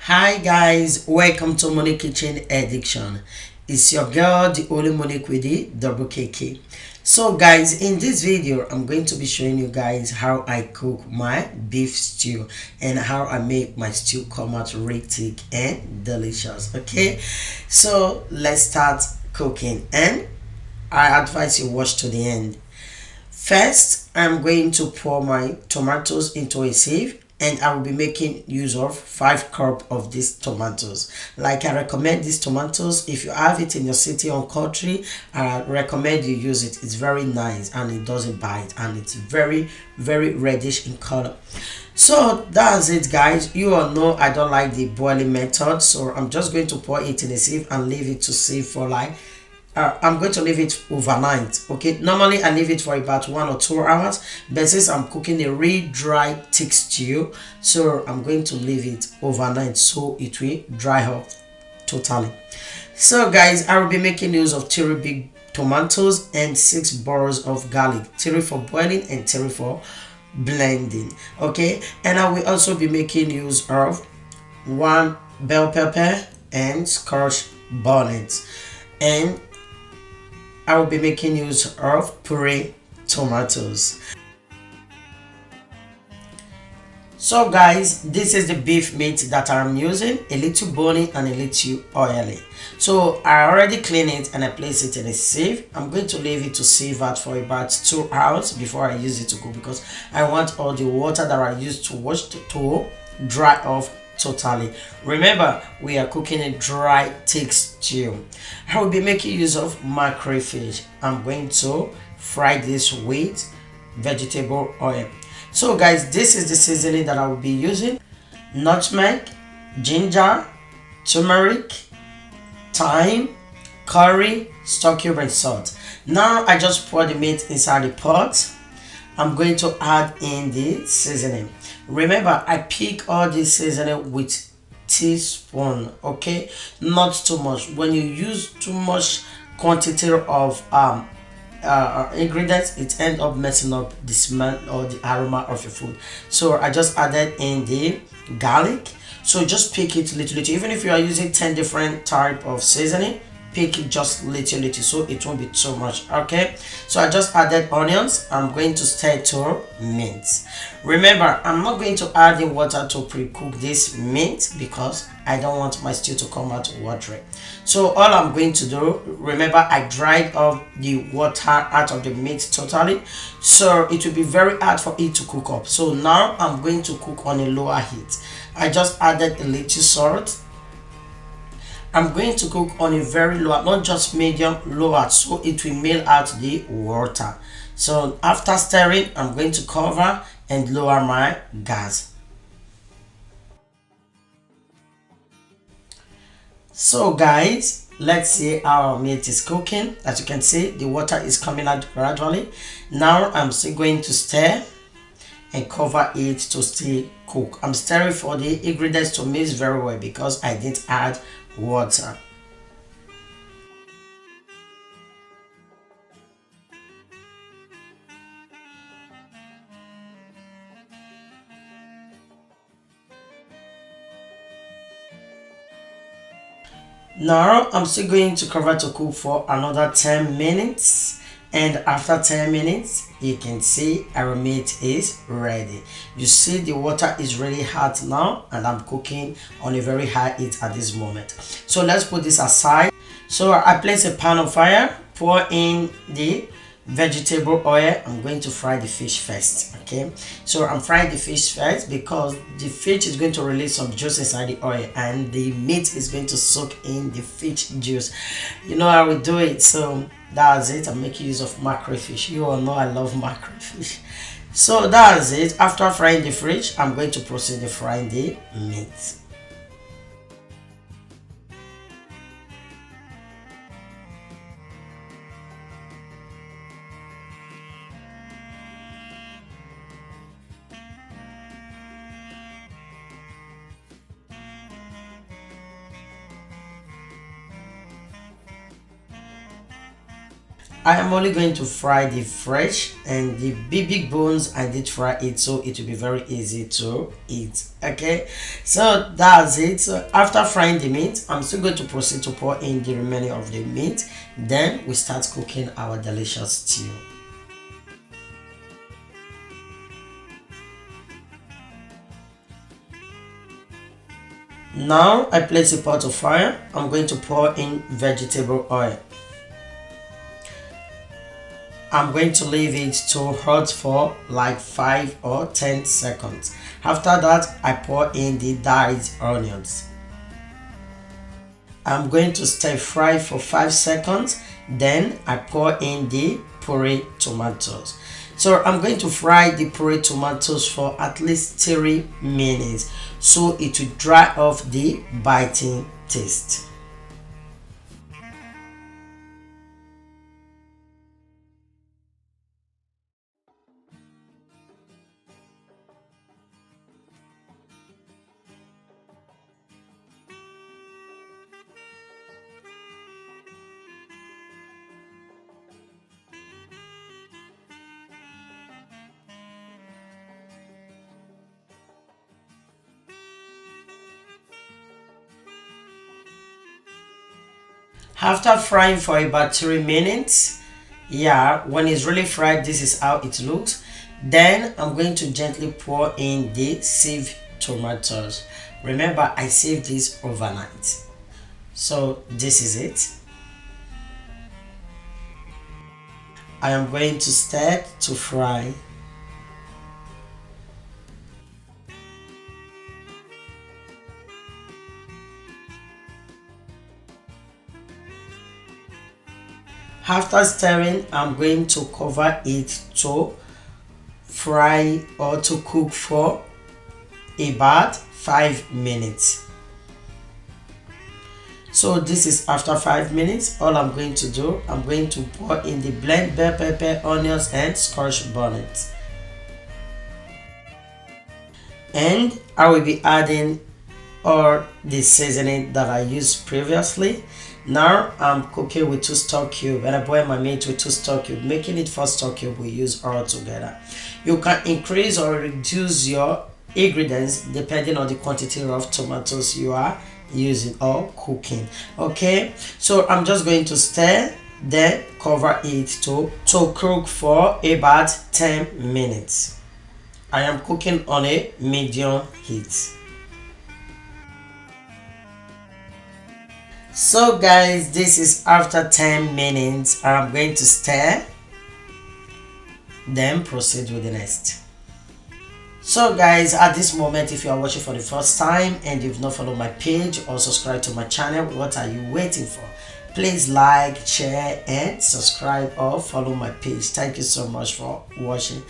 Hi guys, welcome to Monique Kitchen Addiction. It's your girl, the only Monique with the double KK. So guys, in this video, I'm going to be showing you guys how I cook my beef stew and how I make my stew come out really thick and delicious. Okay, so let's start cooking, and I advise you watch to the end. First, I'm going to pour my tomatoes into a sieve, and I will be making use of 5 cup of these tomatoes. Like, I recommend these tomatoes. If you have it in your city or country, I recommend you use it. It's very nice and it doesn't bite, and it's very reddish in color. So that's it guys. You all know I don't like the boiling method, so I'm just going to pour it in a sieve and leave it to sieve for like I'm going to leave it overnight. Okay, normally I leave it for about 1 or 2 hours, but since I'm cooking a really dry thick stew, so I'm going to leave it overnight so it will dry up totally. So guys, I will be making use of 3 big tomatoes and 6 bars of garlic, 3 for boiling and 3 for blending. Okay, and I will also be making use of 1 bell pepper and scotch bonnet, and I will be making use of puree tomatoes. So guys, this is the beef meat that I'm using, a little bony and a little oily. So I already clean it and I place it in a sieve. I'm going to leave it to sieve out for about 2 hours before I use it to cook, because I want all the water that I used to wash to dry off totally. Remember, we are cooking a dry thick stew. I will be making use of mackerel fish. I'm going to fry this with vegetable oil. So guys, this is the seasoning that I will be using: nutmeg, ginger, turmeric, thyme, curry, stock cube, and salt. Now I just pour the meat inside the pot. I'm going to add in the seasoning. Remember, I pick all this seasoning with teaspoon, okay, not too much. When you use too much quantity of ingredients, it end up messing up the smell or the aroma of your food. So I just added in the garlic. So just pick it little even if you are using 10 different type of seasoning, pick it just little so it won't be too much. Okay, so I just added onions. I'm going to stir to mint. Remember, I'm not going to add in water to pre-cook this meat because I don't want my stew to come out watery. So all I'm going to do, remember, I dried off the water out of the meat totally, so it will be very hard for it to cook up. So now I'm going to cook on a lower heat. I just added a little salt. I'm going to cook on a very low, not just medium, lower, so it will melt out the water. So after stirring, I'm going to cover and lower my gas. So guys, let's see how our meat is cooking. As you can see, the water is coming out gradually. Now I'm still going to stir and cover it to still cook. I'm stirring for the ingredients to mix very well because I didn't add water. Now I'm still going to cover to cook for another 10 minutes, and after 10 minutes you can see our meat is ready. You see the water is really hot now, and I'm cooking on a very high heat at this moment. So let's put this aside. So I place a pan on fire, pour in the vegetable oil. I'm going to fry the fish first. Okay, so I'm frying the fish first because the fish is going to release some juice inside the oil, and the meat is going to soak in the fish juice. You know how we do it. So that's it. I'm making use of mackerel fish. You all know I love mackerel fish. So that's it. After frying the fish, I'm going to proceed to frying the meat. I am only going to fry the fresh, and the big bones I did fry it so it will be very easy to eat. Okay, so that's it. So after frying the meat, I'm still going to proceed to pour in the remaining of the meat. Then we start cooking our delicious stew. Now I place a pot of fire. I'm going to pour in vegetable oil. I'm going to leave it to hot for like 5 or 10 seconds. After that, I pour in the diced onions. I'm going to stir fry for 5 seconds. Then I pour in the puree tomatoes. So I'm going to fry the puree tomatoes for at least 3 minutes so it will dry off the biting taste. After frying for about 3 minutes, yeah, when it's really fried, this is how it looks. Then I'm going to gently pour in the sieved tomatoes. Remember, I saved this overnight. So this is it. I am going to start to fry. After stirring, I'm going to cover it to fry or to cook for about 5 minutes. So this is after 5 minutes. All I'm going to do, I'm going to pour in the blend bell pepper, onions and scotch bonnet. And I will be adding all the seasoning that I used previously. Now I'm cooking with 2 stock cubes, and I boil my meat with 2 stock cubes, making it 4 stock cubes we use all together. You can increase or reduce your ingredients depending on the quantity of tomatoes you are using or cooking. Okay, so I'm just going to stir, then cover it to cook for about 10 minutes. I am cooking on a medium heat. So guys, this is after 10 minutes. I'm going to stir, then proceed with the next. So guys, at this moment, if you are watching for the first time and you've not followed my page or subscribed to my channel, what are you waiting for? Please like, share and subscribe or follow my page. Thank you so much for watching.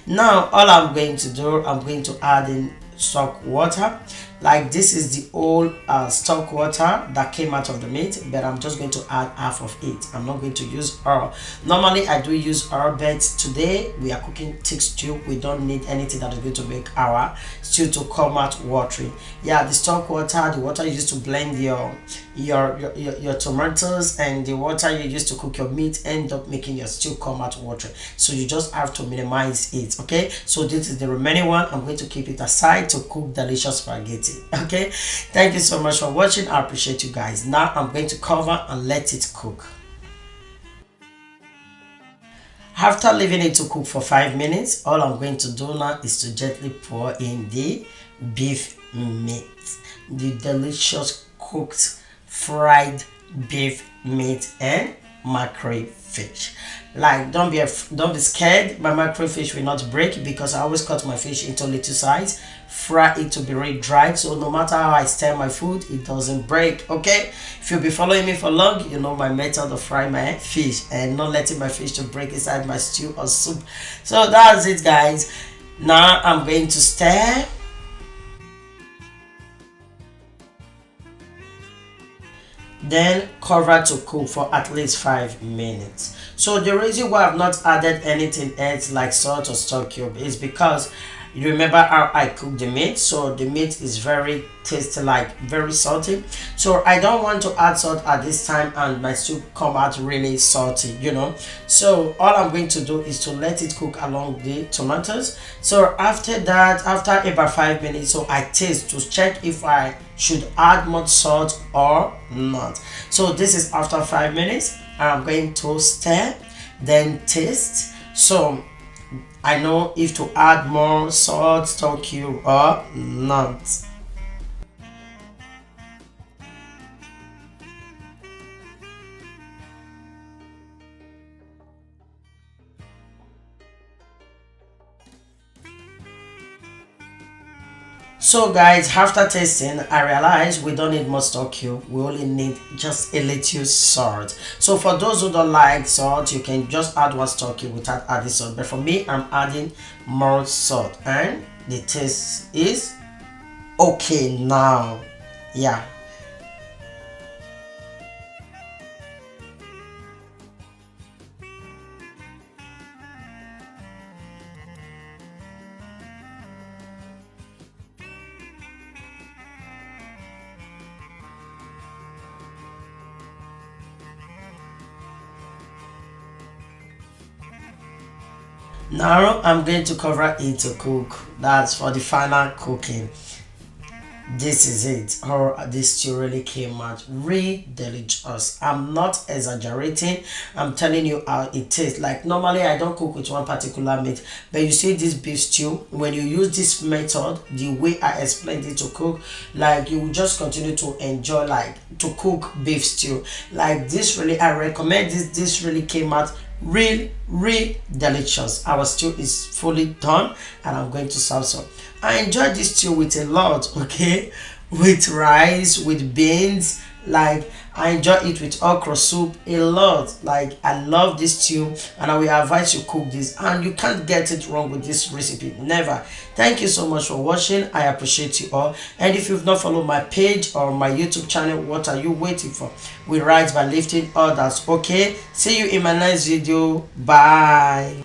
Now all I'm going to do, I'm going to add in stock water. Like this is the old stock water that came out of the meat, but I'm just going to add half of it. I'm not going to use oil. Normally I do use oil, but today we are cooking thick stew. We don't need anything that is going to make our stew to come out watery. Yeah, the stock water, the water you use to blend your tomatoes, and the water you use to cook your meat end up making your stew come out watery. So you just have to minimize it. Okay, so this is the remaining one. I'm going to keep it aside to cook delicious spaghetti. Okay, thank you so much for watching. I appreciate you guys. Now I'm going to cover and let it cook. After leaving it to cook for 5 minutes, all I'm going to do now is to gently pour in the beef meat, the delicious cooked fried beef meat and mackerel fish. Like don't be scared, my mackerel fish will not break because I always cut my fish into little size, fry it to be really dry, so no matter how I stir my food, it doesn't break. Okay, if you'll be following me for long, you know my method of frying my fish and not letting my fish to break inside my stew or soup. So that's it guys. Now I'm going to stir. Then cover to cook for at least 5 minutes. So the reason why I've not added anything else like salt or stock cube is because You remember how I cook the meat, so the meat is very tasty, like very salty. So I don't want to add salt at this time and my soup come out really salty, So all I'm going to do is to let it cook along the tomatoes. So after that, after about 5 minutes, so I taste to check if I should add more salt or not. So this is after 5 minutes, and I'm going to stir, then taste. So I know if to add more salt, stock cube or not. So guys, after tasting, I realized we don't need more stock cube. We only need just a little salt. So for those who don't like salt, you can just add one stock cube without adding salt. But for me, I'm adding more salt, and the taste is okay now. Yeah. Now I'm going to cover it to cook. That's for the final cooking. This is it. Or this stew really came out really delicious. I'm not exaggerating. I'm telling you how it tastes. Like normally I don't cook with one particular meat, but you see this beef stew, when you use this method, the way I explained it to cook, like you will just continue to enjoy, like to cook beef stew. Like this really, I recommend this. This really came out real delicious. Our stew is fully done, and I'm going to serve some. I enjoy this stew with a lot, okay, with rice, with beans. Like I enjoy it with okra soup a lot. Like I love this stew, and I will advise you cook this, and you can't get it wrong with this recipe, never. Thank you so much for watching. I appreciate you all, and if you've not followed my page or my YouTube channel, what are you waiting for? We rise by lifting others. Okay, see you in my next video. Bye.